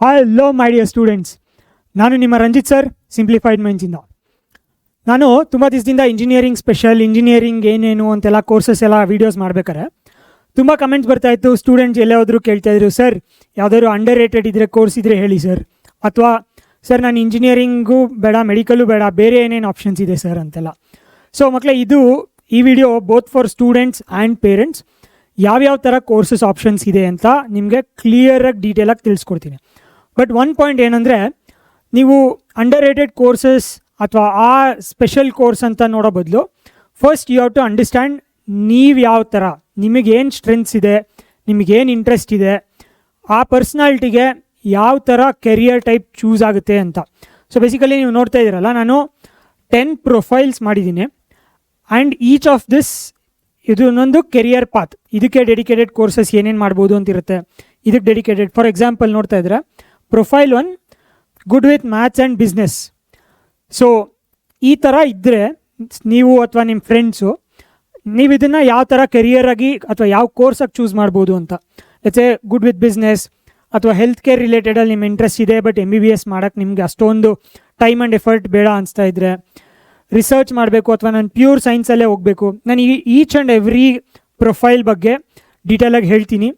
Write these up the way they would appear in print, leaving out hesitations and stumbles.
Hello my dear students, ನಾನು ನಿಮ್ಮ Ranjit sir, simplified ಮೈಂಡ್ಸಿಂದ. ನಾನು ತುಂಬ ದಿವಸದಿಂದ ಇಂಜಿನಿಯರಿಂಗ್ ಏನೇನು ಅಂತೆಲ್ಲ ಕೋರ್ಸಸ್ ಎಲ್ಲ ವೀಡಿಯೋಸ್ ಮಾಡ್ಬೇಕಾರೆ ತುಂಬ ಕಮೆಂಟ್ಸ್ ಬರ್ತಾಯಿತ್ತು. ಸ್ಟೂಡೆಂಟ್ಸ್ ಎಲ್ಲೇ ಹೋದರೂ ಕೇಳ್ತಾಯಿದ್ರು, ಸರ್ ಯಾವುದಾದ್ರು ಅಂಡರ್ ರೇಟೆಡ್ ಇದ್ದರೆ ಕೋರ್ಸ್ ಇದ್ದರೆ ಹೇಳಿ ಸರ್, ಅಥವಾ ಸರ್ ನಾನು ಇಂಜಿನಿಯರಿಂಗು ಬೇಡ, ಮೆಡಿಕಲ್ಲು ಬೇಡ, ಬೇರೆ ಏನೇನು ಆಪ್ಷನ್ಸ್ ಇದೆ ಸರ್ ಅಂತೆಲ್ಲ. ಸೊ ಮಕ್ಕಳೇ, ಈ video both for students and parents ಯಾವ್ಯಾವ ಥರ ಕೋರ್ಸಸ್ ಆಪ್ಷನ್ಸ್ ಇದೆ ಅಂತ ನಿಮಗೆ ಕ್ಲಿಯರಾಗಿ ಡೀಟೇಲಾಗಿ ತಿಳಿಸ್ಕೊಡ್ತೀನಿ. ಬಟ್ ಒನ್ ಪಾಯಿಂಟ್ ಏನಂದರೆ, ನೀವು ಅಂಡರ್ ರೇಟೆಡ್ ಕೋರ್ಸಸ್ ಅಥವಾ ಆ ಸ್ಪೆಷಲ್ ಕೋರ್ಸ್ ಅಂತ ನೋಡೋ ಬದಲು first you have to understand ನೀವು ಯಾವ ಥರ, ನಿಮಗೇನು ಸ್ಟ್ರೆಂತ್ಸ್ ಇದೆ, ನಿಮಗೇನು ಇಂಟ್ರೆಸ್ಟ್ ಇದೆ, ಆ ಪರ್ಸ್ನಾಲಿಟಿಗೆ ಯಾವ ಥರ ಕೆರಿಯರ್ ಟೈಪ್ ಚೂಸ್ ಆಗುತ್ತೆ ಅಂತ. ಸೊ ಬೇಸಿಕಲಿ ನೀವು ನೋಡ್ತಾ ಇದ್ದೀರಲ್ಲ, ನಾನು 10 ಪ್ರೊಫೈಲ್ಸ್ ಮಾಡಿದ್ದೀನಿ ಆ್ಯಂಡ್ ಈಚ್ ಆಫ್ ದಿಸ್ ಇದು ಒಂದೊಂದು ಕೆರಿಯರ್ ಪಾತ್. ಇದಕ್ಕೆ ಡೆಡಿಕೇಟೆಡ್ ಕೋರ್ಸಸ್ ಏನೇನು ಮಾಡ್ಬೋದು ಅಂತಿರುತ್ತೆ, ಇದಕ್ಕೆ ಡೆಡಿಕೇಟೆಡ್. ಫಾರ್ ಎಕ್ಸಾಂಪಲ್ ನೋಡ್ತಾ ಇದ್ರೆ profile 1 good with maths and business. So ಈ ಥರ ಇದ್ದರೆ ನೀವು ಅಥವಾ ನಿಮ್ಮ ಫ್ರೆಂಡ್ಸು, ನೀವು ಇದನ್ನು ಯಾವ ಥರ ಕೆರಿಯರ್ ಆಗಿ ಅಥವಾ ಯಾವ ಕೋರ್ಸಾಗಿ ಚೂಸ್ ಮಾಡ್ಬೋದು ಅಂತ. Let's say good with business ಅಥವಾ ಹೆಲ್ತ್ ಕೇರ್ ರಿಲೇಟೆಡಲ್ಲಿ ನಿಮ್ಮ ಇಂಟ್ರೆಸ್ಟ್ ಇದೆ, ಬಟ್ MBBS ಮಾಡೋಕ್ಕೆ ನಿಮಗೆ ಅಷ್ಟೊಂದು ಟೈಮ್ ಆ್ಯಂಡ್ ಎಫರ್ಟ್ ಬೇಡ ಅನಿಸ್ತಾ ಇದ್ದರೆ, ರಿಸರ್ಚ್ ಮಾಡಬೇಕು ಅಥವಾ ನಾನು ಪ್ಯೂರ್ ಸೈನ್ಸಲ್ಲೇ ಹೋಗಬೇಕು, ನಾನು ಈಚ್ ಆ್ಯಂಡ್ ಎವ್ರಿ ಪ್ರೊಫೈಲ್ ಬಗ್ಗೆ ಡೀಟೇಲಾಗಿ ಹೇಳ್ತೀನಿ.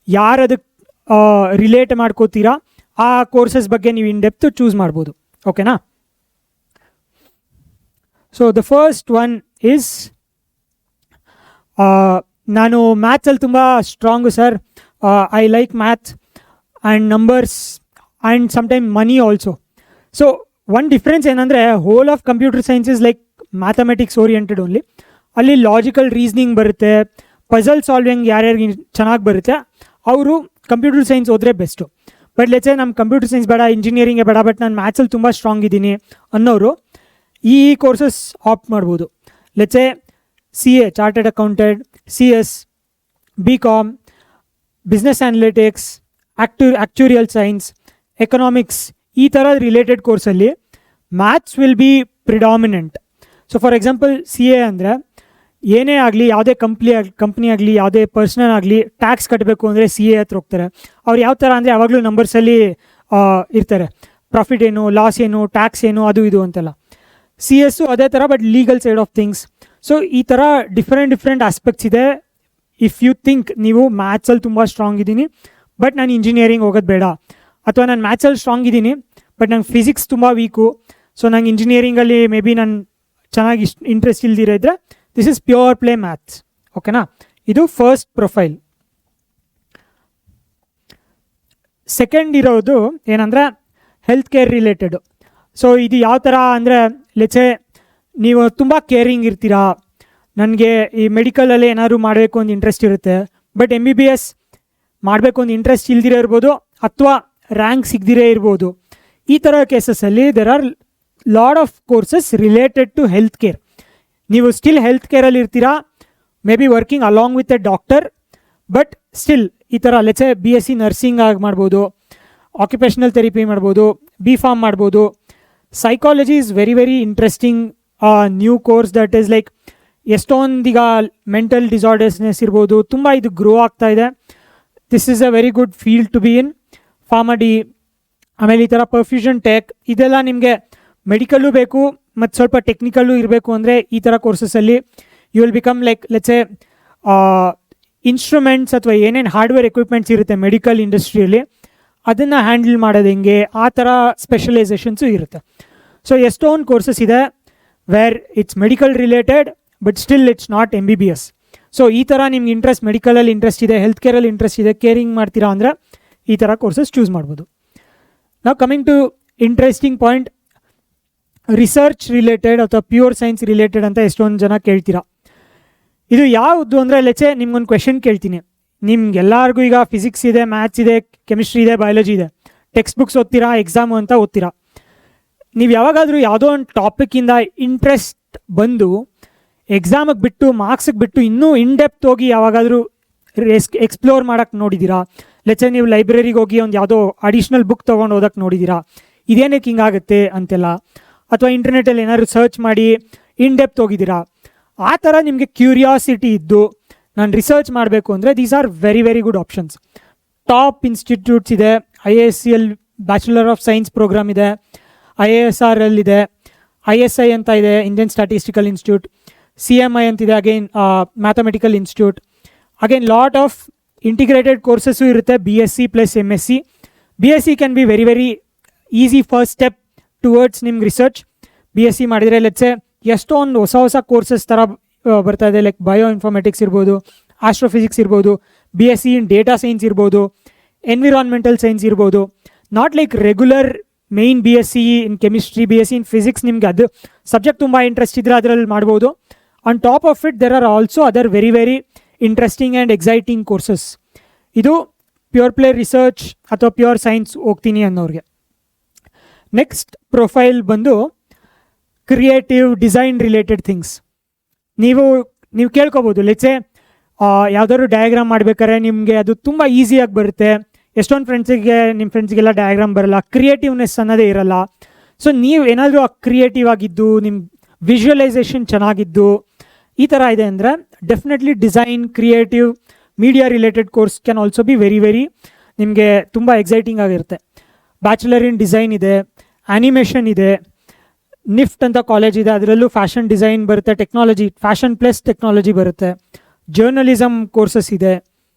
ಯಾರು ಅದಕ್ಕೆ ರಿಲೇಟ್ ಮಾಡ್ಕೋತೀರಾ ಆ ಕೋರ್ಸಸ್ ಬಗ್ಗೆ ನೀವು ಇನ್ ಡೆಪ್ತ್ ಚೂಸ್ ಮಾಡ್ಬೋದು. ಓಕೆನಾ? So the first one is, ನಾನು ಮ್ಯಾಥ್ಸಲ್ಲಿ ತುಂಬ strong sir, I like math and numbers and sometime money also. So one difference ಏನಂದರೆ, whole of computer science is like mathematics oriented only. ಅಲ್ಲಿ logical reasoning ಬರುತ್ತೆ, puzzle solving ಯಾರ್ಯಾರಿಗೆ ಚೆನ್ನಾಗಿ ಬರುತ್ತೆ ಅವರು ಕಂಪ್ಯೂಟರ್ ಸೈನ್ಸ್ ಹೋದರೆ ಬೆಸ್ಟು. ಬಟ್ ಲೆಟ್ಸ್ ಸೇ ನಮ್ಮ computer science ಬೇಡ, ಇಂಜಿನಿಯರಿಂಗೇ ಬೇಡ, ಬಟ್ ನಾನು ಮ್ಯಾಥ್ಸಲ್ಲಿ ತುಂಬ ಸ್ಟ್ರಾಂಗ್ ಇದ್ದೀನಿ ಅನ್ನೋರು ಈ ಕೋರ್ಸಸ್ ಆಪ್ಟ್ ಮಾಡ್ಬೋದು. Let's say CA chartered accountant, CS, BCom, business analytics, actuarial science, economics, ಈ ಥರ ರಿಲೇಟೆಡ್ ಕೋರ್ಸಲ್ಲಿ maths will be predominant. So for example CA ಅಂದರೆ ಏನೇ ಆಗಲಿ, ಯಾವುದೇ ಕಂಪ್ನಿ ಆಗಲಿ, ಯಾವುದೇ ಪರ್ಸನಲ್ ಆಗಲಿ, ಟ್ಯಾಕ್ಸ್ ಕಟ್ಟಬೇಕು ಅಂದರೆ CA ಹತ್ರ ಹೋಗ್ತಾರೆ. ಅವ್ರು ಯಾವ ಥರ ಅಂದರೆ ಯಾವಾಗಲೂ ನಂಬರ್ಸಲ್ಲಿ ಇರ್ತಾರೆ, ಪ್ರಾಫಿಟ್ ಏನು, ಲಾಸ್ ಏನು, ಟ್ಯಾಕ್ಸ್ ಏನು, ಅದು ಇದು ಅಂತೆಲ್ಲ. CS ಅದೇ ಥರ, but legal side of things. So ಈ ಥರ ಡಿಫ್ರೆಂಟ್ ಆಸ್ಪೆಕ್ಟ್ಸ್ ಇದೆ. ಇಫ್ ಯು ಥಿಂಕ್ ನೀವು ಮ್ಯಾಥ್ಸಲ್ಲಿ ತುಂಬ ಸ್ಟ್ರಾಂಗ್ ಇದ್ದೀನಿ ಬಟ್ ನಾನು ಇಂಜಿನಿಯರಿಂಗ್ ಹೋಗೋದು ಬೇಡ, ಅಥವಾ ನಾನು ಮ್ಯಾಥ್ಸಲ್ಲಿ ಸ್ಟ್ರಾಂಗ್ ಇದ್ದೀನಿ ಬಟ್ ನಂಗೆ ಫಿಸಿಕ್ಸ್ ತುಂಬ ವೀಕು, ಸೊ ನಂಗೆ ಇಂಜಿನಿಯರಿಂಗಲ್ಲಿ ಮೇ ಬಿ ನಾನು ಚೆನ್ನಾಗಿ ಇಂಟ್ರೆಸ್ಟ್ ಇಲ್ದಿರೋ ಇದ್ದರೆ, this is pure play maths. ಓಕೆನಾ? ಇದು ಫಸ್ಟ್ ಪ್ರೊಫೈಲ್. ಸೆಕೆಂಡ್ ಇರೋದು ಏನಂದರೆ ಹೆಲ್ತ್ ಕೇರ್ ರಿಲೇಟೆಡು. ಸೊ ಇದು ಯಾವ ಥರ ಅಂದರೆ, ಲೆಟ್ಸ್ ಸೇ ನೀವು ತುಂಬ ಕೇರಿಂಗ್ ಇರ್ತೀರಾ, ನನಗೆ ಈ ಮೆಡಿಕಲಲ್ಲಿ ಏನಾದರೂ ಮಾಡಬೇಕು ಅಂತ ಇಂಟ್ರೆಸ್ಟ್ ಇರುತ್ತೆ, ಬಟ್ MBBS ಮಾಡಬೇಕು ಅಂತ ಇಂಟ್ರೆಸ್ಟ್ ಇಲ್ದಿರೇ ಇರ್ಬೋದು, ಅಥವಾ ರ್ಯಾಂಕ್ ಸಿಗದಿರೇ ಇರ್ಬೋದು. ಈ ಥರ ಕೇಸಸಲ್ಲಿ there are lot of courses related to health care. ನೀವು ಸ್ಟಿಲ್ ಹೆಲ್ತ್ ಕೇರಲ್ಲಿ ಇರ್ತೀರಾ, maybe working along with a doctor, but still ಈ ಥರ ಲೆಟ್ಸ್ ಸೇ BSc ನರ್ಸಿಂಗ್ ಆಗಿ ಮಾಡ್ಬೋದು, ಆಕ್ಯುಪೇಷನಲ್ ಥೆರಪಿ ಮಾಡ್ಬೋದು, B.Pharm ಮಾಡ್ಬೋದು. Psychology is very very interesting new course that is like, ಎಷ್ಟೊಂದೀಗ ಮೆಂಟಲ್ ಡಿಸಾರ್ಡರ್ಸ್ನೆಸ್ ಇರ್ಬೋದು, ತುಂಬ ಇದು ಗ್ರೋ ಆಗ್ತಾ ಇದೆ. This is a very good field to be in. Pharm D, ಆಮೇಲೆ ಈ ಥರ ಪರ್ಫ್ಯೂಷನ್ ಟೆಕ್, ಇದೆಲ್ಲ ನಿಮಗೆ ಮೆಡಿಕಲ್ಲು ಬೇಕು ಮತ್ತು ಸ್ವಲ್ಪ ಟೆಕ್ನಿಕಲ್ಲು ಇರಬೇಕು ಅಂದರೆ ಈ ಥರ ಕೋರ್ಸಸಲ್ಲಿ you will become like let's say instruments ಅಥವಾ ಏನೇನು ಹಾರ್ಡ್ವೇರ್ ಎಕ್ವಿಪ್ಮೆಂಟ್ಸ್ ಇರುತ್ತೆ ಮೆಡಿಕಲ್ ಇಂಡಸ್ಟ್ರಿಯಲ್ಲಿ, ಅದನ್ನು ಹ್ಯಾಂಡಲ್ ಮಾಡೋದು ಹೆಂಗೆ, ಆ ಥರ ಸ್ಪೆಷಲೈಸೇಷನ್ಸು ಇರುತ್ತೆ. ಸೊ ಎಷ್ಟೊಂದು ಕೋರ್ಸಸ್ ಇದೆ where it's medical related but still it's not MBBS. So ಈ ಥರ ನಿಮ್ಗೆ ಇಂಟ್ರೆಸ್ಟ್, ಮೆಡಿಕಲಲ್ಲಿ ಇಂಟ್ರೆಸ್ಟ್ ಇದೆ, ಹೆಲ್ತ್ ಕೇರಲ್ಲಿ ಇಂಟ್ರೆಸ್ಟ್ ಇದೆ, ಕೇರಿಂಗ್ ಮಾಡ್ತೀರಾ ಅಂದರೆ ಈ ಥರ ಕೋರ್ಸಸ್ ಚೂಸ್ ಮಾಡ್ಬೋದು. ನಾವು coming to interesting point, research related ಅಥವಾ ಪ್ಯೂರ್ ಸೈನ್ಸ್ ರಿಲೇಟೆಡ್ ಅಂತ ಎಷ್ಟೊಂದು ಜನ ಕೇಳ್ತೀರಾ. ಇದು ಯಾವುದು ಅಂದರೆ, ಲೆಟ್ಸ್ ಸೇ ನಿಮ್ಗೊಂದು ಕ್ವೆಶನ್ ಕೇಳ್ತೀನಿ. ನಿಮ್ಗೆಲ್ಲರಿಗೂ ಈಗ ಫಿಸಿಕ್ಸ್ ಇದೆ, ಮ್ಯಾಥ್ಸ್ ಇದೆ, ಕೆಮಿಸ್ಟ್ರಿ ಇದೆ, ಬಯಾಲಜಿ ಇದೆ, ಟೆಕ್ಸ್ಟ್ ಬುಕ್ಸ್ ಓದ್ತೀರಾ, ಎಕ್ಸಾಮು ಅಂತ ಓದ್ತೀರಾ. ನೀವು ಯಾವಾಗಾದರೂ ಯಾವುದೋ ಒಂದು ಟಾಪಿಕ್ಕಿಂದ ಇಂಟ್ರೆಸ್ಟ್ ಬಂದು ಎಕ್ಸಾಮಿಗೆ ಬಿಟ್ಟು, ಮಾರ್ಕ್ಸಿಗೆ ಬಿಟ್ಟು ಇನ್ನೂ ಇನ್ ಡೆಪ್ತ್ ಹೋಗಿ ಯಾವಾಗಾದರೂ ಎಕ್ಸ್ಪ್ಲೋರ್ ಮಾಡೋಕ್ಕೆ ನೋಡಿದ್ದೀರಾ? ಲೆಟ್ಸ್ ಸೇ ನೀವು ಲೈಬ್ರರಿಗೆ ಹೋಗಿ ಒಂದು ಯಾವುದೋ ಅಡಿಷ್ನಲ್ ಬುಕ್ ತೊಗೊಂಡು ಓದೋಕ್ಕೆ ನೋಡಿದ್ದೀರಾ, ಇದೇನಕ್ಕೆ ಹಿಂಗಾಗುತ್ತೆ ಅಂತೆಲ್ಲ, ಅಥವಾ ಇಂಟರ್ನೆಟಲ್ಲಿ ಏನಾದ್ರು ಸರ್ಚ್ ಮಾಡಿ ಇನ್ ಡೆಪ್ತ್ ಹೋಗಿದ್ದೀರಾ? ಆ ಥರ ನಿಮಗೆ ಕ್ಯೂರಿಯಾಸಿಟಿ ಇದ್ದು ನಾನು ರಿಸರ್ಚ್ ಮಾಡಬೇಕು ಅಂದರೆ these are very very good options. Top institutes ಇದೆ, IISc bachelor of science program ಇದೆ, IISR ಇದೆ, ISI ಅಂತ ಇದೆ, ಇಂಡಿಯನ್ ಸ್ಟ್ಯಾಟಿಸ್ಟಿಕಲ್ ಇನ್ಸ್ಟಿಟ್ಯೂಟ್, CMI ಅಂತಿದೆ, again mathematical institute. Again lot of integrated courses ಇರುತ್ತೆ, BSc plus MSc. BSc can be very very easy first step towards ನಿಮ್ಗೆ research. BSc ಮಾಡಿದರೆ let's say ಎಷ್ಟೊಂದು ಹೊಸ ಹೊಸ ಕೋರ್ಸಸ್ ಥರ ಬರ್ತಾ ಇದೆ, ಲೈಕ್ ಬಯೋ ಇನ್ಫಾರ್ಮೆಟಿಕ್ಸ್ ಇರ್ಬೋದು, ಆಸ್ಟ್ರೋಫಿಸಿಕ್ಸ್ ಇರ್ಬೋದು, BSc ಇನ್ ಡೇಟಾ ಸೈನ್ಸ್ ಇರ್ಬೋದು, ಎನ್ವಿರಾನ್ಮೆಂಟಲ್ ಸೈನ್ಸ್ ಇರ್ಬೋದು. Not like regular main BSc in chemistry, BSc in physics. ನಿಮ್ಗೆ ಅದು ಸಬ್ಜೆಕ್ಟ್ ತುಂಬ ಇಂಟ್ರೆಸ್ಟ್ ಇದ್ದರೆ ಅದರಲ್ಲಿ ಮಾಡ್ಬೋದು. On top of it there are also other very very interesting and exciting courses. ಇದು pure play research ಅಥವಾ pure science ಹೋಗ್ತೀನಿ ಅನ್ನೋರಿಗೆ. Next profile ಬಂದು ಕ್ರಿಯೇಟಿವ್ ಡಿಸೈನ್ ರಿಲೇಟೆಡ್ ಥಿಂಗ್ಸ್. ನೀವು ಕೇಳ್ಕೊಬೋದು, ಲೆಟ್ಸೆ ಯಾವುದಾದ್ರು ಡಯಾಗ್ರಾಮ್ ಮಾಡ್ಬೇಕಾದ್ರೆ ನಿಮಗೆ ಅದು ತುಂಬ ಈಸಿಯಾಗಿ ಬರುತ್ತೆ. ಎಷ್ಟೊಂದು ನಿಮ್ಮ ಫ್ರೆಂಡ್ಸ್ಗೆಲ್ಲ ಡಯಾಗ್ರಾಮ್ ಬರಲ್ಲ, ಕ್ರಿಯೇಟಿವ್ನೆಸ್ ಅನ್ನೋದೇ ಇರಲ್ಲ. ಸೊ ನೀವು ಏನಾದರೂ ಕ್ರಿಯೇಟಿವ್ ಆಗಿದ್ದು, ನಿಮ್ಮ ವಿಜುವಲೈಸೇಷನ್ ಚೆನ್ನಾಗಿದ್ದು ಈ ಥರ ಇದೆ ಅಂದರೆ definitely design, creative, media related course can also be very very ನಿಮಗೆ ತುಂಬ ಎಕ್ಸೈಟಿಂಗ್ ಆಗಿರುತ್ತೆ. ಬ್ಯಾಚುಲರ್ ಇನ್ ಡಿಸೈನ್ ಇದೆ, ಆ್ಯನಿಮೇಷನ್ ಇದೆ, ನಿಫ್ಟ್ ಅಂತ ಕಾಲೇಜ್ ಇದೆ, ಅದರಲ್ಲೂ ಫ್ಯಾಷನ್ ಡಿಸೈನ್ ಬರುತ್ತೆ, ಟೆಕ್ನಾಲಜಿ, ಫ್ಯಾಷನ್ ಪ್ಲಸ್ ಟೆಕ್ನಾಲಜಿ ಬರುತ್ತೆ, ಜರ್ನಲಿಸಮ್ ಕೋರ್ಸಸ್ ಇದೆ,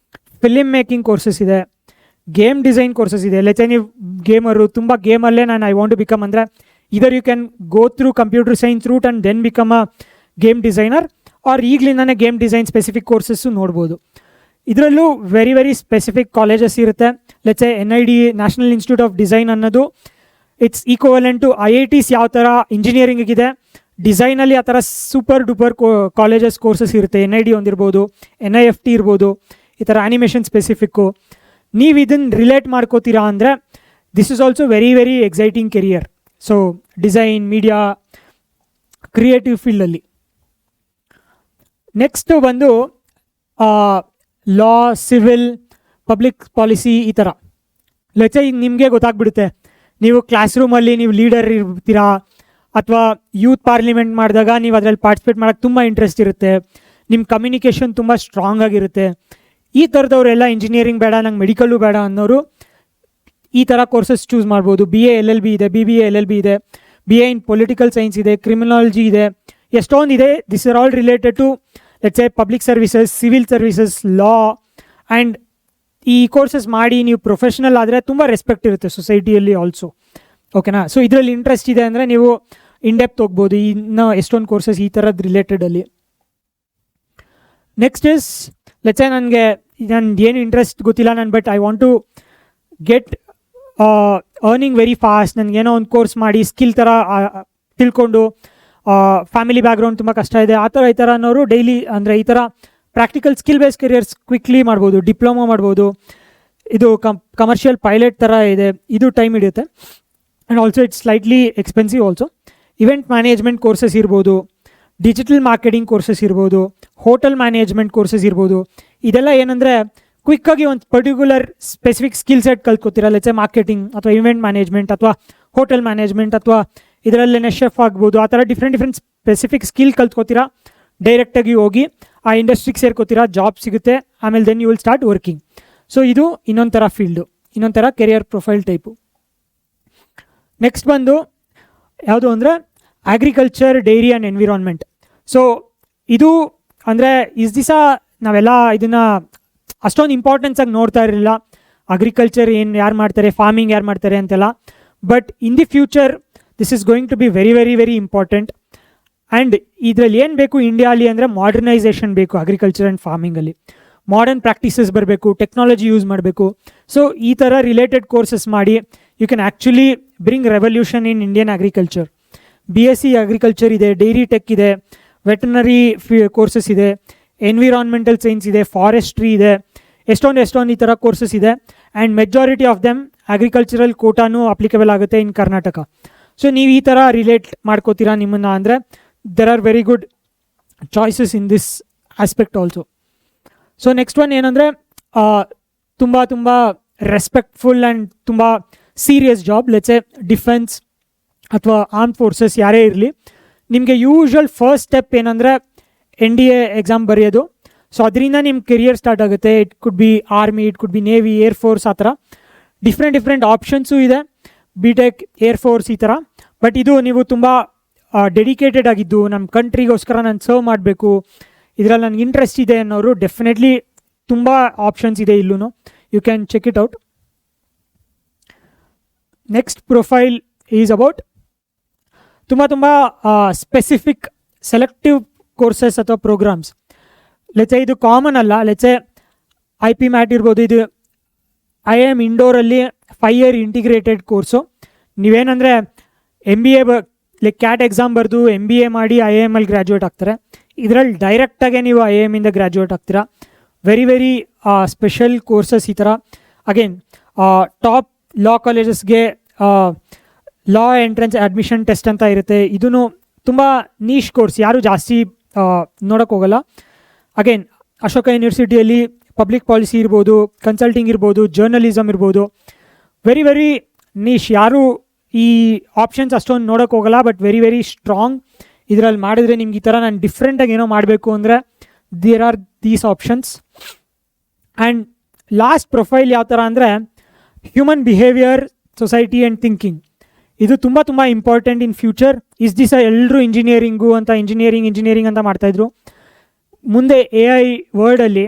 ಫಿಲಿಮ್ ಮೇಕಿಂಗ್ ಕೋರ್ಸಸ್ ಇದೆ, ಗೇಮ್ ಡಿಸೈನ್ ಕೋರ್ಸಸ್ ಇದೆ. ಲೆಟ್ಸೆ ನೀವು ಗೇಮರು, ತುಂಬ ಗೇಮಲ್ಲೇ ಐ ವಾಂಟ್ ಟು ಬಿಕಮ್ ಅಂದರೆ either you can go through computer science route and then become a game designer, or ಈಗಲಿಂದಾನೇ game design specific courses ನೋಡ್ಬೋದು. ಇದರಲ್ಲೂ very very specific colleges ಇರುತ್ತೆ. Let's say NID, National Institute of Design ಅನ್ನೋದು it's equivalent to IITs ಯಾವ ಥರ ಇಂಜಿನಿಯರಿಂಗಿಗಿದೆ, ಡಿಸೈನಲ್ಲಿ ಆ ಥರ ಸೂಪರ್ ಡೂಪರ್ ಕಾಲೇಜಸ್ ಕೋರ್ಸಸ್ ಇರುತ್ತೆ. NID ಒಂದಿರ್ಬೋದು, NIFT ಇರ್ಬೋದು, ಈ ಥರ ಆ್ಯನಿಮೇಷನ್ ಸ್ಪೆಸಿಫಿಕ್ಕು. ನೀವು ಇದನ್ನು ರಿಲೇಟ್ ಮಾಡ್ಕೋತೀರಾ ಅಂದರೆ this is also very very exciting career. So design, media, creative ಫೀಲ್ಡಲ್ಲಿ. ನೆಕ್ಸ್ಟು ಬಂದು ಲಾ, ಸಿವಿಲ್, ಪಬ್ಲಿಕ್ ಪಾಲಿಸಿ ಈ ಥರ. ಲೆಟ್ಸೆ ಈಗ ನಿಮಗೆ ಗೊತ್ತಾಗ್ಬಿಡುತ್ತೆ, ನೀವು ಕ್ಲಾಸ್ ರೂಮಲ್ಲಿ ನೀವು ಲೀಡರ್ ಇರ್ತೀರಾ ಅಥವಾ ಯೂತ್ ಪಾರ್ಲಿಮೆಂಟ್ ಮಾಡಿದಾಗ ನೀವು ಅದರಲ್ಲಿ ಪಾರ್ಟಿಸಿಪೇಟ್ ಮಾಡೋಕ್ಕೆ ತುಂಬ ಇಂಟ್ರೆಸ್ಟ್ ಇರುತ್ತೆ, ನಿಮ್ಮ ಕಮ್ಯುನಿಕೇಷನ್ ತುಂಬ ಸ್ಟ್ರಾಂಗ್ ಆಗಿರುತ್ತೆ. ಈ ಥರದವರೆಲ್ಲ ಇಂಜಿನಿಯರಿಂಗ್ ಬೇಡ, ನಂಗೆ ಮೆಡಿಕಲ್ಲು ಬೇಡ ಅನ್ನೋರು ಈ ಥರ ಕೋರ್ಸಸ್ ಚೂಸ್ ಮಾಡ್ಬೋದು. BA LLB ಇದೆ, BBA LLB ಇದೆ, BA ಇನ್ ಪೊಲಿಟಿಕಲ್ ಸೈನ್ಸ್ ಇದೆ, ಕ್ರಿಮಿನಾಲಜಿ ಇದೆ, ಎಷ್ಟೊಂದಿದೆ. This are all related to let's say public services, civil services, law. And ಈ ಕೋರ್ಸಸ್ ಮಾಡಿ ನೀವು ಪ್ರೊಫೆಷನಲ್ ಆದರೆ ತುಂಬ ರೆಸ್ಪೆಕ್ಟ್ ಇರುತ್ತೆ ಸೊಸೈಟಿಯಲ್ಲಿ ಆಲ್ಸೋ. ಓಕೆನಾ? ಸೊ ಇದರಲ್ಲಿ ಇಂಟ್ರೆಸ್ಟ್ ಇದೆ ಅಂದರೆ ನೀವು ಇನ್ಡೆಪ್ತ್ ಹೋಗ್ಬೋದು ಇನ್ನು ಎಷ್ಟೊಂದು ಕೋರ್ಸಸ್ ಈ ಥರದ್ದು ರಿಲೇಟೆಡಲ್ಲಿ. ನೆಕ್ಸ್ಟ್ ಇಸ್ ಲೆಟ್ಸೆ ನನಗೆ ಏನು ಇಂಟ್ರೆಸ್ಟ್ ಗೊತ್ತಿಲ್ಲ, but I want to get earning very fast. ನನಗೇನೋ ಒಂದು ಕೋರ್ಸ್ ಮಾಡಿ ಸ್ಕಿಲ್ ಥರ ತಿಳ್ಕೊಂಡು, ಫ್ಯಾಮಿಲಿ ಬ್ಯಾಕ್ಗ್ರೌಂಡ್ ತುಂಬ ಕಷ್ಟ ಇದೆ, ಆ ಥರ ಈ ಥರ ಅನ್ನೋರು ಡೈಲಿ ಅಂದರೆ ಈ ಥರ practical skill base careers quickly ಮಾಡ್ಬೋದು, ಡಿಪ್ಲೊಮಾ ಮಾಡ್ಬೋದು. ಇದು ಕಮರ್ಷಿಯಲ್ ಪೈಲಟ್ ಥರ ಇದೆ, ಇದು ಟೈಮ್ ಹಿಡಿಯುತ್ತೆ. And also it's slightly expensive also. Event management courses ಇರ್ಬೋದು, ಡಿಜಿಟಲ್ ಮಾರ್ಕೆಟಿಂಗ್ ಕೋರ್ಸಸ್ ಇರ್ಬೋದು, ಹೋಟೆಲ್ ಮ್ಯಾನೇಜ್ಮೆಂಟ್ ಕೋರ್ಸಸ್ ಇರ್ಬೋದು. ಇದೆಲ್ಲ ಏನಂದರೆ ಕ್ವಿಕ್ಕಾಗಿ ಒಂದು ಪರ್ಟಿಕ್ಯುಲರ್ ಸ್ಪೆಸಿಫಿಕ್ ಸ್ಕಿಲ್ ಸೆಟ್ ಕಲ್ತ್ಕೋತೀರ. ಲೆಟ್ಸೆ ಮಾರ್ಕೆಟಿಂಗ್ ಅಥವಾ ಇವೆಂಟ್ ಮ್ಯಾನೇಜ್ಮೆಂಟ್ ಅಥವಾ ಹೋಟೆಲ್ ಮ್ಯಾನೇಜ್ಮೆಂಟ್ ಅಥವಾ ಇದರಲ್ಲೇ ಶೆಫ್ ಆಗ್ಬೋದು. ಆ ಥರ ಡಿಫ್ರೆಂಟ್ ಸ್ಪೆಸಿಫಿಕ್ ಸ್ಕಿಲ್ ಕಲ್ತ್ಕೋತೀರಾ, ಡೈರೆಕ್ಟಾಗಿ ಹೋಗಿ ಆ ಇಂಡಸ್ಟ್ರಿಗೆ ಸೇರ್ಕೋತೀರಾ, ಜಾಬ್ ಸಿಗುತ್ತೆ, ಆಮೇಲೆ then you will start working. So ಇದು ಇನ್ನೊಂದು ಥರ ಫೀಲ್ಡು, ಇನ್ನೊಂದು ಥರ ಕೆರಿಯರ್ ಪ್ರೊಫೈಲ್ ಟೈಪು. ನೆಕ್ಸ್ಟ್ ಬಂದು ಯಾವುದು ಅಂದರೆ agriculture, dairy and environment. So ಇದು ಅಂದರೆ ದಿವಸ ನಾವೆಲ್ಲ ಇದನ್ನು ಅಷ್ಟೊಂದು ಇಂಪಾರ್ಟೆನ್ಸಾಗಿ ನೋಡ್ತಾ ಇರಲಿಲ್ಲ. ಅಗ್ರಿಕಲ್ಚರ್ ಯಾರು ಮಾಡ್ತಾರೆ, ಫಾರ್ಮಿಂಗ್ ಯಾರು ಮಾಡ್ತಾರೆ ಅಂತೆಲ್ಲ. But in the future this is going to be very very very important. And ಇದರಲ್ಲಿ ಏನು ಬೇಕು ಇಂಡಿಯಾಲಿ ಅಂದರೆ ಮಾಡರ್ನೈಸೇಷನ್ ಬೇಕು. ಅಗ್ರಿಕಲ್ಚರ್ ಆ್ಯಂಡ್ ಫಾರ್ಮಿಂಗಲ್ಲಿ ಮಾಡರ್ನ್ ಪ್ರಾಕ್ಟೀಸಸ್ ಬರಬೇಕು, ಟೆಕ್ನಾಲಜಿ ಯೂಸ್ ಮಾಡಬೇಕು. ಸೊ ಈ ಥರ ರಿಲೇಟೆಡ್ ಕೋರ್ಸಸ್ ಮಾಡಿ you can actually bring revolution in Indian agriculture. BSc agriculture ಇದೆ, ಡೈರಿ ಟೆಕ್ ಇದೆ, ವೆಟರ್ನರಿ ಕೋರ್ಸಸ್ ಇದೆ, ಎನ್ವಿರಾನ್ಮೆಂಟಲ್ ಸೈನ್ಸ್ ಇದೆ, ಫಾರೆಸ್ಟ್ರಿ ಇದೆ, ಎಷ್ಟೊಂದು ಈ ಥರ ಕೋರ್ಸಸ್ ಇದೆ. And majority of them agricultural ಕೋಟಾನು applicable ಆಗುತ್ತೆ ಇನ್ ಕರ್ನಾಟಕ. ಸೊ ನೀವು ಈ ಥರ ರಿಲೇಟ್ ಮಾಡ್ಕೋತೀರಾ ನಿಮ್ಮನ್ನು ಅಂದರೆ there are very good choices in this aspect also. So next one ಏನಂದರೆ ತುಂಬ ರೆಸ್ಪೆಕ್ಟ್ಫುಲ್ ಆ್ಯಂಡ್ ತುಂಬ ಸೀರಿಯಸ್ ಜಾಬ್. ಲೆಟ್ಸೆ ಡಿಫೆನ್ಸ್ ಅಥವಾ ಆರ್ಮ್ ಫೋರ್ಸಸ್ ಯಾರೇ ಇರಲಿ, ನಿಮಗೆ ಯೂಶ್ವಲ್ ಫಸ್ಟ್ ಸ್ಟೆಪ್ ಏನಂದರೆ NDA ಎಕ್ಸಾಮ್ ಬರೆಯೋದು. ಸೊ ಅದರಿಂದ ನಿಮ್ಮ ಕೆರಿಯರ್ ಸ್ಟಾರ್ಟ್ ಆಗುತ್ತೆ. It could be army, it could be navy, air force, ಆ ಥರ ಡಿಫ್ರೆಂಟ್ ಆಪ್ಷನ್ಸು ಇದೆ. BTech ಏರ್ಫೋರ್ಸ್ ಈ ಥರ. ಬಟ್ ಇದು ನೀವು ತುಂಬ ಡೆಡಿಕೇಟೆಡ್ ಆಗಿದ್ದು ನಮ್ಮ ಕಂಟ್ರಿಗೋಸ್ಕರ ನಾನು ಸರ್ವ್ ಮಾಡಬೇಕು, ಇದರಲ್ಲಿ ನನಗೆ ಇಂಟ್ರೆಸ್ಟ್ ಇದೆ ಅನ್ನೋರು ಡೆಫಿನೆಟ್ಲಿ ತುಂಬ ಆಪ್ಷನ್ಸ್ ಇದೆ ಇಲ್ಲೂ. You can check it out. Next profile is about ತುಂಬ ಸ್ಪೆಸಿಫಿಕ್ ಸೆಲೆಕ್ಟಿವ್ ಕೋರ್ಸಸ್ ಅಥವಾ ಪ್ರೋಗ್ರಾಮ್ಸ್. ಲೆಚ್ಚೆ ಇದು ಕಾಮನ್ ಅಲ್ಲ. ಲೆಚ್ಚೆ IP-MAT ಇರ್ಬೋದು, ಇದು IIM ಇಂಡೋರಲ್ಲಿ 5 year ಇಂಟಿಗ್ರೇಟೆಡ್ ಕೋರ್ಸು. ನೀವೇನಂದರೆ MBA ಲೈಕ್ CAT ಎಕ್ಸಾಮ್ ಬರೆದು MBA ಮಾಡಿ IIM ಅಲ್ಲಿ ಗ್ರ್ಯಾಜುಯೇಟ್ ಆಗ್ತಾರೆ. ಇದರಲ್ಲಿ ಡೈರೆಕ್ಟಾಗೆ ನೀವು IIM ಇಂದ ಗ್ರ್ಯಾಜುಯೇಟ್ ಆಗ್ತೀರಾ. ವೆರಿ ಸ್ಪೆಷಲ್ ಕೋರ್ಸಸ್ ಈ ಥರ. ಅಗೇನ್ ಟಾಪ್ ಲಾ ಕಾಲೇಜಸ್ಗೆ ಲಾ ಎಂಟ್ರೆನ್ಸ್ ಅಡ್ಮಿಷನ್ ಟೆಸ್ಟ್ ಅಂತ ಇರುತ್ತೆ. ಇದೂ ತುಂಬ ನೀಶ್ ಕೋರ್ಸ್, ಯಾರು ಜಾಸ್ತಿ ನೋಡೋಕ್ಕೆ ಹೋಗಲ್ಲ. ಅಗೇನ್ ಅಶೋಕ ಯೂನಿವರ್ಸಿಟಿಯಲ್ಲಿ ಪಬ್ಲಿಕ್ ಪಾಲಿಸಿ ಇರ್ಬೋದು, ಕನ್ಸಲ್ಟಿಂಗ್ ಇರ್ಬೋದು, ಜರ್ನಲಿಸಮ್ ಇರ್ಬೋದು, ವೆರಿ ನೀಶ್. ಯಾರು ಈ ಆಪ್ಷನ್ಸ್ ಅಷ್ಟೊಂದು ನೋಡೋಕ್ಕೆ ಹೋಗಲ್ಲ, ಬಟ್ ವೆರಿ ಸ್ಟ್ರಾಂಗ್. ಇದರಲ್ಲಿ ಮಾಡಿದ್ರೆ ನಿಮ್ಗೆ ಈ ಥರ ನಾನು ಡಿಫ್ರೆಂಟಾಗಿ ಏನೋ ಮಾಡಬೇಕು ಅಂದರೆ there are these options. And last profile ಯಾವ ಥರ ಅಂದರೆ human behaviour, society and thinking. ಇದು ತುಂಬ ಇಂಪಾರ್ಟೆಂಟ್ ಇನ್ ಫ್ಯೂಚರ್. ದಿವಸ ಎಲ್ಲರೂ ಇಂಜಿನಿಯರಿಂಗು ಅಂತ ಇಂಜಿನಿಯರಿಂಗ್ ಅಂತ ಮಾಡ್ತಾಯಿದ್ರು. ಮುಂದೆ AI ವರ್ಡಲ್ಲಿ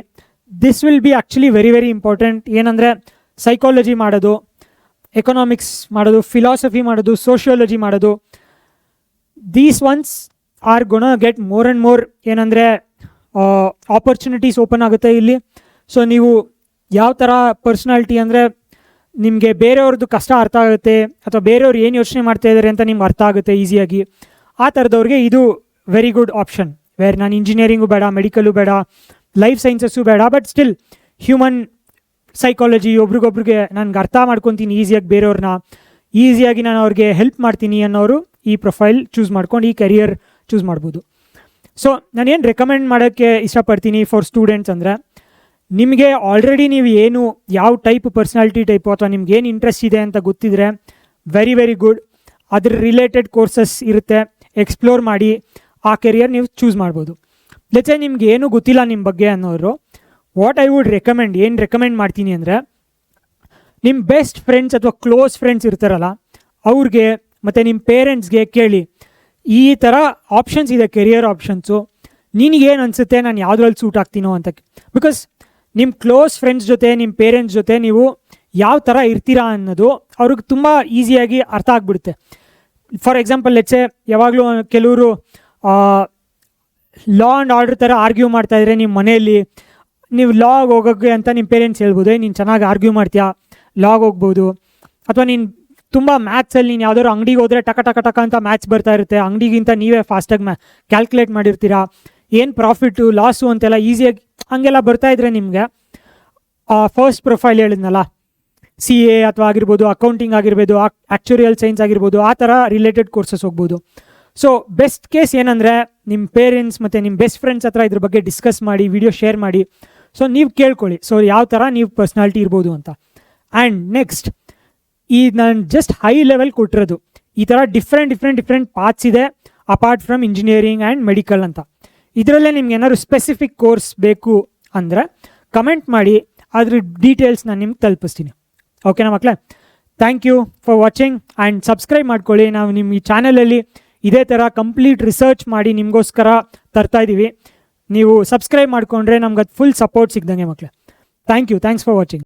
this will be actually very important. ಏನಂದರೆ ಸೈಕಾಲಜಿ ಮಾಡೋದು, ಎಕನಾಮಿಕ್ಸ್ ಮಾಡೋದು, ಫಿಲಾಸಫಿ ಮಾಡೋದು, ಸೋಷಿಯಾಲಜಿ ಮಾಡೋದು, these ones are gonna get more and more. ಏನಂದರೆ ಆಪರ್ಚುನಿಟೀಸ್ ಓಪನ್ ಆಗುತ್ತೆ ಇಲ್ಲಿ. ಸೊ ನೀವು ಯಾವ ಥರ ಪರ್ಸ್ನಾಲಿಟಿ ಅಂದರೆ ನಿಮಗೆ ಬೇರೆಯವ್ರದ್ದು ಕಷ್ಟ ಅರ್ಥ ಆಗುತ್ತೆ, ಅಥವಾ ಬೇರೆಯವ್ರು ಏನು ಯೋಚನೆ ಮಾಡ್ತಾ ಇದ್ದಾರೆ ಅಂತ ನಿಮ್ಗೆ ಅರ್ಥ ಆಗುತ್ತೆ ಈಸಿಯಾಗಿ. ಆ ಥರದವ್ರಿಗೆ ಇದು ವೆರಿ ಗುಡ್ ಆಪ್ಷನ್. ವೇರ್ ನಾನು ಇಂಜಿನಿಯರಿಂಗು ಬೇಡ, ಮೆಡಿಕಲು ಬೇಡ, ಲೈಫ್ ಸೈನ್ಸಸ್ಸು ಬೇಡ, ಬಟ್ ಸ್ಟಿಲ್ ಹ್ಯೂಮನ್ ಸೈಕಾಲಜಿ ಒಬ್ರಿಗೊಬ್ರಿಗೆ ನನಗೆ ಅರ್ಥ ಮಾಡ್ಕೊತೀನಿ ಈಸಿಯಾಗಿ, ಬೇರೆಯವ್ರನ್ನ ಈಸಿಯಾಗಿ ನಾನು ಅವ್ರಿಗೆ ಹೆಲ್ಪ್ ಮಾಡ್ತೀನಿ ಅನ್ನೋರು ಈ ಪ್ರೊಫೈಲ್ ಚೂಸ್ ಮಾಡ್ಕೊಂಡು ಈ ಕೆರಿಯರ್ ಚೂಸ್ ಮಾಡ್ಬೋದು. ಸೊ ನಾನೇನು ರೆಕಮೆಂಡ್ ಮಾಡೋಕ್ಕೆ ಇಷ್ಟಪಡ್ತೀನಿ ಫಾರ್ ಸ್ಟೂಡೆಂಟ್ಸ್ ಅಂದರೆ, ನಿಮಗೆ ಆಲ್ರೆಡಿ ನೀವು ಏನು ಯಾವ ಟೈಪ್ ಪರ್ಸ್ನಾಲಿಟಿ ಟೈಪು ಅಥವಾ ನಿಮ್ಗೆ ಏನು ಇಂಟ್ರೆಸ್ಟ್ ಇದೆ ಅಂತ ಗೊತ್ತಿದ್ರೆ ವೆರಿ ಗುಡ್. ಅದ್ರ ರಿಲೇಟೆಡ್ ಕೋರ್ಸಸ್ ಇರುತ್ತೆ, ಎಕ್ಸ್ಪ್ಲೋರ್ ಮಾಡಿ ಆ ಕೆರಿಯರ್ ನೀವು ಚೂಸ್ ಮಾಡ್ಬೋದು. ಲೆಚ್ಚೆ ನಿಮ್ಗೆ ಏನೂ ಗೊತ್ತಿಲ್ಲ ನಿಮ್ಮ ಬಗ್ಗೆ ಅನ್ನೋರು, ವಾಟ್ ಐ ವುಡ್ ರೆಕಮೆಂಡ್ ಮಾಡ್ತೀನಿ ಅಂದರೆ, ನಿಮ್ಮ ಬೆಸ್ಟ್ ಫ್ರೆಂಡ್ಸ್ ಅಥವಾ ಕ್ಲೋಸ್ ಫ್ರೆಂಡ್ಸ್ ಇರ್ತಾರಲ್ಲ ಅವ್ರಿಗೆ ಮತ್ತು ನಿಮ್ಮ ಪೇರೆಂಟ್ಸ್ಗೆ ಕೇಳಿ, ಈ ಥರ ಆಪ್ಷನ್ಸ್ ಇದೆ ಕೆರಿಯರ್ ಆಪ್ಷನ್ಸು, ನಿನಗೇನು ಅನಿಸುತ್ತೆ ನಾನು ಯಾವುದ್ರಲ್ಲಿ ಸೂಟ್ ಆಗ್ತೀನೋ ಅಂತ. ಬಿಕಾಸ್ ನಿಮ್ಮ ಕ್ಲೋಸ್ ಫ್ರೆಂಡ್ಸ್ ಜೊತೆ, ನಿಮ್ಮ ಪೇರೆಂಟ್ಸ್ ಜೊತೆ ನೀವು ಯಾವ ಥರ ಇರ್ತೀರಾ ಅನ್ನೋದು ಅವ್ರಿಗೆ ತುಂಬ ಈಸಿಯಾಗಿ ಅರ್ಥ ಆಗಿಬಿಡುತ್ತೆ. ಫಾರ್ ಎಕ್ಸಾಂಪಲ್ ಲೆಚ್ಚೆ ಯಾವಾಗಲೂ ಕೆಲವರು ಲಾ ಆ್ಯಂಡ್ ಆರ್ಡರ್ ಥರ ಆರ್ಗ್ಯೂ ಮಾಡ್ತಾಯಿದ್ರೆ ನಿಮ್ಮ ಮನೆಯಲ್ಲಿ, ನೀವು ಲಾಗ್ ಹೋಗೋಕ್ಕೆ ಅಂತ ನಿಮ್ಮ ಪೇರೆಂಟ್ಸ್ ಹೇಳ್ಬೋದು, ನೀನು ಚೆನ್ನಾಗಿ ಆರ್ಗ್ಯೂ ಮಾಡ್ತೀಯಾ, ಲಾಗ್ ಹೋಗ್ಬೋದು. ಅಥವಾ ನೀನು ತುಂಬ ಮ್ಯಾಥ್ಸಲ್ಲಿ ನೀನು ಯಾವುದಾದ್ರು ಅಂಗಡಿಗೆ ಹೋದರೆ ಟಕ ಅಂತ ಮ್ಯಾಥ್ಸ್ ಬರ್ತಾ ಇರುತ್ತೆ, ಅಂಗಡಿಗಿಂತ ನೀವೇ ಫಾಸ್ಟಾಗಿ ಕ್ಯಾಲ್ಕುಲೇಟ್ ಮಾಡಿರ್ತೀರಾ, ಏನು ಪ್ರಾಫಿಟ್ಟು ಲಾಸು ಅಂತೆಲ್ಲ ಈಸಿಯಾಗಿ ಹಂಗೆಲ್ಲ ಬರ್ತಾಯಿದ್ರೆ ನಿಮಗೆ ಫಸ್ಟ್ ಪ್ರೊಫೈಲ್ ಹೇಳಿದ್ನಲ್ಲ, CA ಅಥವಾ ಆಗಿರ್ಬೋದು, ಅಕೌಂಟಿಂಗ್ ಆಗಿರ್ಬೋದು, ಆ್ಯಕ್ಚುರಿಯಲ್ ಸೈನ್ಸ್ ಆಗಿರ್ಬೋದು, ಆ ಥರ ರಿಲೇಟೆಡ್ ಕೋರ್ಸಸ್ ಹೋಗ್ಬೋದು. ಸೊ ಬೆಸ್ಟ್ ಕೇಸ್ ಏನಂದರೆ ನಿಮ್ಮ ಪೇರೆಂಟ್ಸ್ ಮತ್ತು ನಿಮ್ಮ ಬೆಸ್ಟ್ ಫ್ರೆಂಡ್ಸ್ ಹತ್ರ ಇದ್ರ ಬಗ್ಗೆ ಡಿಸ್ಕಸ್ ಮಾಡಿ, ವಿಡಿಯೋ ಶೇರ್ ಮಾಡಿ. ಸೊ ನೀವು ಕೇಳ್ಕೊಳ್ಳಿ, ಸೊ ಯಾವ ಥರ ನೀವು ಪರ್ಸ್ನಾಲಿಟಿ ಇರ್ಬೋದು ಅಂತ. ಆ್ಯಂಡ್ ನೆಕ್ಸ್ಟ್, ಈ ನಾನು ಜಸ್ಟ್ ಹೈ ಲೆವೆಲ್ ಕೊಟ್ಟಿರೋದು, ಈ ಥರ ಡಿಫ್ರೆಂಟ್ ಪಾರ್ಟ್ಸ್ ಇದೆ apart from engineering and medical ಅಂತ. ಇದರಲ್ಲೇ ನಿಮ್ಗೆ ಏನಾದ್ರು ಸ್ಪೆಸಿಫಿಕ್ ಕೋರ್ಸ್ ಬೇಕು ಅಂದರೆ ಕಮೆಂಟ್ ಮಾಡಿ, ಅದ್ರ ಡೀಟೇಲ್ಸ್ ನಾನು ನಿಮ್ಗೆ ತಲುಪಿಸ್ತೀನಿ. ಓಕೆನಾ ಮಕ್ಕಳೇ? Thank you for watching and subscribe ಮಾಡ್ಕೊಳ್ಳಿ. ನಾವು ನಿಮ್ಮ ಈ ಚಾನಲಲ್ಲಿ ಇದೇ ಥರ ಕಂಪ್ಲೀಟ್ ರಿಸರ್ಚ್ ಮಾಡಿ ನಿಮಗೋಸ್ಕರ ತರ್ತಾಯಿದ್ದೀವಿ. ನೀವು ಸಬ್ಸ್ಕ್ರೈಬ್ ಮಾಡಿಕೊಂಡ್ರೆ ನಮ್ಗೆ ಅದು ಫುಲ್ ಸಪೋರ್ಟ್ ಸಿಗ್ದಂಗೆ ಮಕ್ಕಳೇ. Thanks for watching.